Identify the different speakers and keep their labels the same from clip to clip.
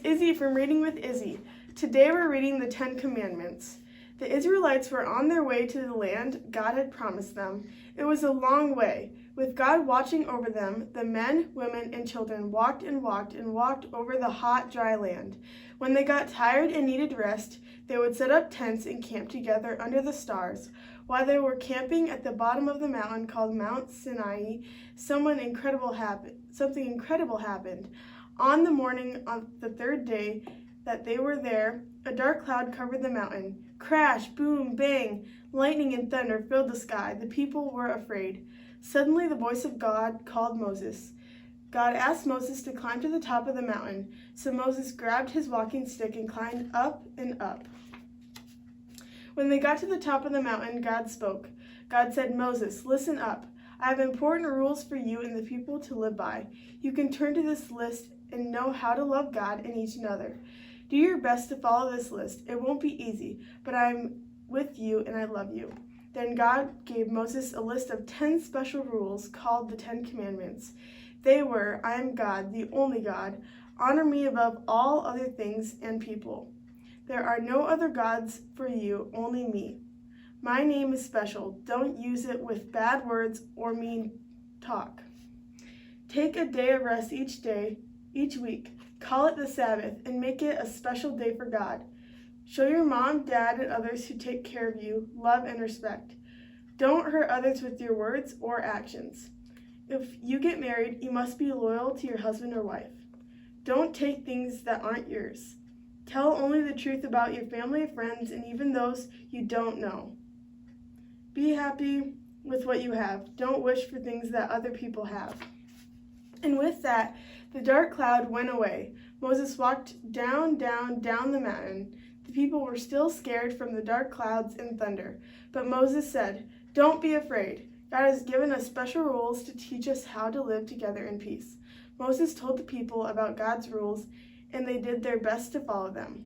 Speaker 1: Izzy from Reading with Izzy. Today we're reading the 10 Commandments. The Israelites were on their way to the land God had promised them. It was a long way. With God watching over them, the men, women, and children walked and walked and walked over the hot, dry land. When they got tired and needed rest, they would set up tents and camp together under the stars. While they were camping at the bottom of the mountain called Mount Sinai, something incredible happened. On the morning of the third day that they were there, a dark cloud covered the mountain. Crash, boom, bang, lightning and thunder filled the sky. The people were afraid. Suddenly the voice of God called Moses. God asked Moses to climb to the top of the mountain, so Moses grabbed his walking stick and climbed up and up. When they got to the top of the mountain, God spoke. God said, "Moses, listen up. I have important rules for you and the people to live by. You can turn to this list and know how to love God and each other. Do your best to follow this list. It won't be easy, but I'm with you and I love you." Then God gave Moses a list of 10 special rules called the 10 Commandments. They were, "I am God, the only God. Honor me above all other things and people. There are no other gods for you, only me. My name is special. Don't use it with bad words or mean talk. Take a day of rest each week. Call it the Sabbath and make it a special day for God. Show your mom, dad, and others who take care of you love and respect. Don't hurt others with your words or actions. If you get married, you must be loyal to your husband or wife. Don't take things that aren't yours. Tell only the truth about your family, friends, and even those you don't know. Be happy with what you have. Don't wish for things that other people have." And with that, the dark cloud went away. Moses walked down the mountain. The people were still scared from the dark clouds and thunder. But Moses said, "Don't be afraid. God has given us special rules to teach us how to live together in peace." Moses told the people about God's rules, and they did their best to follow them.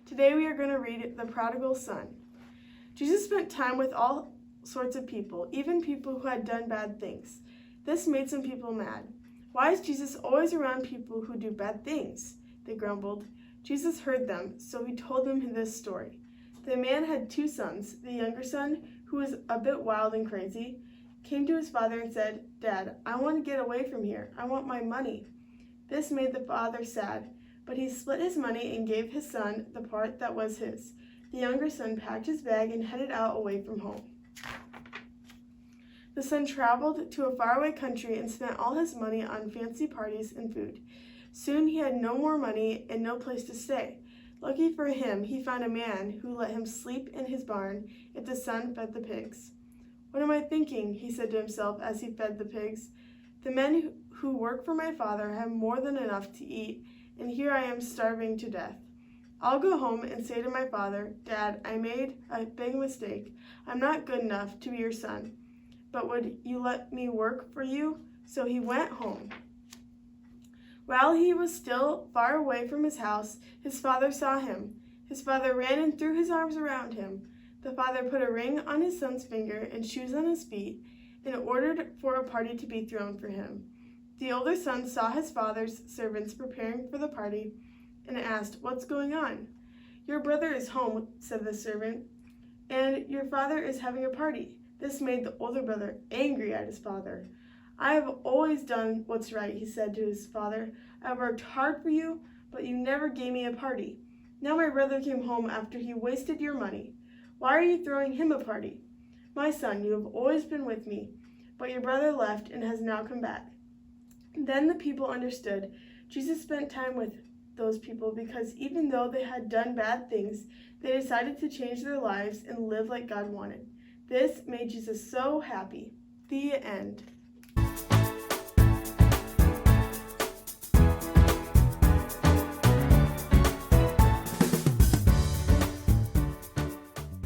Speaker 1: Today we are going to read The Prodigal Son. Jesus spent time with all sorts of people, even people who had done bad things. This made some people mad. "Why is Jesus always around people who do bad things?" they grumbled. Jesus heard them, so he told them this story. The man had 2 sons. The younger son, who was a bit wild and crazy, came to his father and said, "Dad, I want to get away from here. I want my money." This made the father sad, but he split his money and gave his son the part that was his. The younger son packed his bag and headed out away from home. The son traveled to a faraway country and spent all his money on fancy parties and food. Soon he had no more money and no place to stay. Lucky for him, he found a man who let him sleep in his barn if the son fed the pigs. "What am I thinking?" he said to himself as he fed the pigs. "The men who work for my father have more than enough to eat, and here I am starving to death. I'll go home and say to my father, 'Dad, I made a big mistake. I'm not good enough to be your son. But would you let me work for you?' So he went home. While he was still far away from his house, his father saw him. His father ran and threw his arms around him. The father put a ring on his son's finger and shoes on his feet and ordered for a party to be thrown for him. The older son saw his father's servants preparing for the party and asked, 'What's going on?' 'Your brother is home,' said the servant, 'and your father is having a party.' This made the older brother angry at his father. 'I have always done what's right,' he said to his father. 'I worked hard for you, but you never gave me a party. Now my brother came home after he wasted your money. Why are you throwing him a party? My son, you have always been with me, but your brother left and has now come back.' Then the people understood. Jesus spent time with those people because even though they had done bad things, they decided to change their lives and live like God wanted. This made Jesus so happy. The end.